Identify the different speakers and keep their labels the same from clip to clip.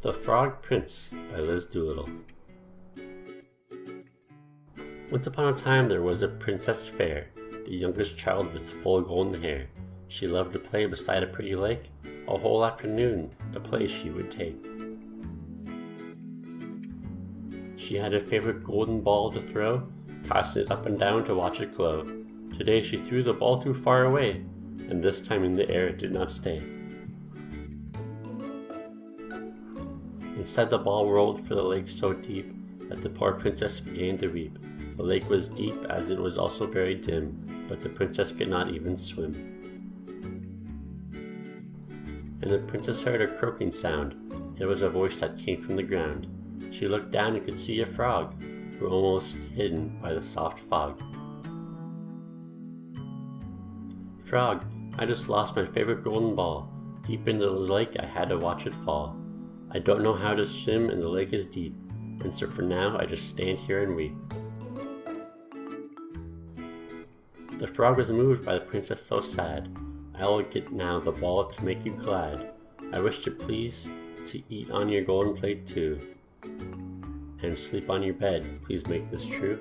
Speaker 1: The Frog Prince by Liz Doolittle. Once upon a time there was a princess fair, the youngest child with full golden hair. She loved to play beside a pretty lake, a whole afternoon the play she would take. She had a favorite golden ball to throw, toss it up and down to watch it glow. Today she threw the ball too far away, and this time in the air it did not stay. Instead the ball rolled for the lake so deep that the poor princess began to weep. The lake was deep as it was also very dim, but the princess could not even swim. And the princess heard a croaking sound. It was a voice that came from the ground. She looked down and could see a frog, who was almost hidden by the soft fog. "Frog, I just lost my favorite golden ball. Deep into the lake I had to watch it fall. I don't know how to swim and the lake is deep, and so for now I just stand here and weep." The frog was moved by the princess so sad. "I will get now the ball to make you glad. I wish to please to eat on your golden plate too, and sleep on your bed, please make this true."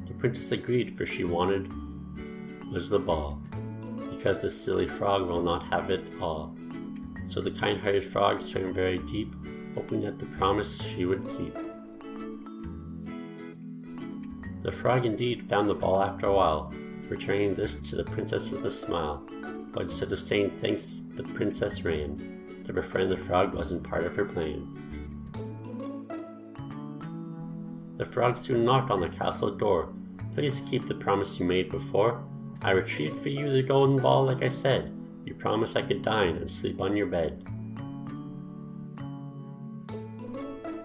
Speaker 1: The princess agreed, for she wanted was the ball, because the silly frog will not have it all. So the kind-hearted frog swam very deep, hoping that the promise she would keep. The frog indeed found the ball after a while, returning this to the princess with a smile. But instead of saying thanks, the princess ran. To befriend the frog wasn't part of her plan. The frog soon knocked on the castle door. "Please keep the promise you made before. I retrieved for you the golden ball like I said. You promised I could dine and sleep on your bed."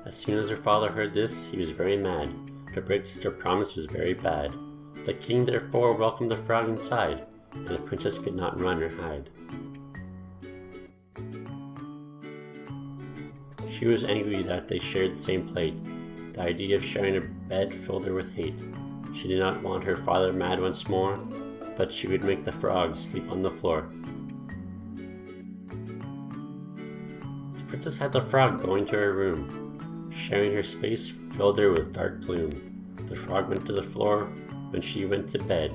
Speaker 1: As soon as her father heard this, he was very mad. To break such a promise was very bad. The king therefore welcomed the frog inside, and the princess could not run or hide. She was angry that they shared the same plate. The idea of sharing a bed filled her with hate. She did not want her father mad once more, but she would make the frog sleep on the floor. The princess had the frog go into her room. Sharing her space filled her with dark gloom. The frog went to the floor when she went to bed,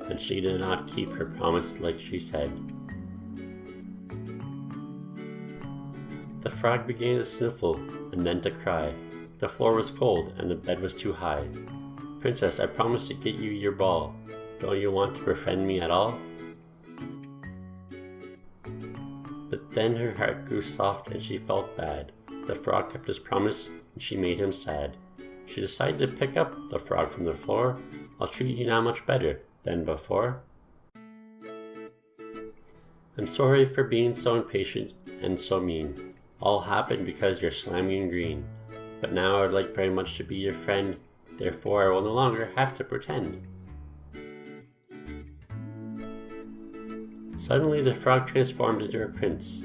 Speaker 1: and she did not keep her promise like she said. The frog began to sniffle and then to cry. The floor was cold and the bed was too high. "Princess, I promised to get you your ball. Don't you want to befriend me at all?" But then her heart grew soft and she felt bad. The frog kept his promise and she made him sad. She decided to pick up the frog from the floor. "I'll treat you now much better than before. I'm sorry for being so impatient and so mean. All happened because you're slimy and green. But now I would like very much to be your friend. Therefore I will no longer have to pretend." Suddenly the frog transformed into a prince,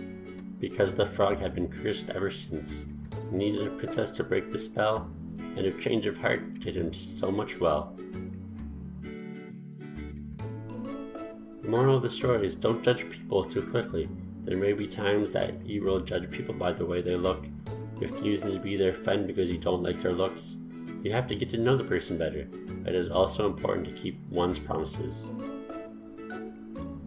Speaker 1: because the frog had been cursed ever since. He needed a princess to break the spell, and her change of heart did him so much well. The moral of the story is, don't judge people too quickly. There may be times that you will judge people by the way they look, refusing to be their friend because you don't like their looks. You have to get to know the person better. It is also important to keep one's promises.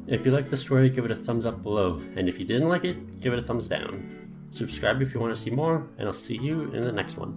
Speaker 1: If you liked the story, give it a thumbs up below, and if you didn't like it, give it a thumbs down. Subscribe if you want to see more, and I'll see you in the next one.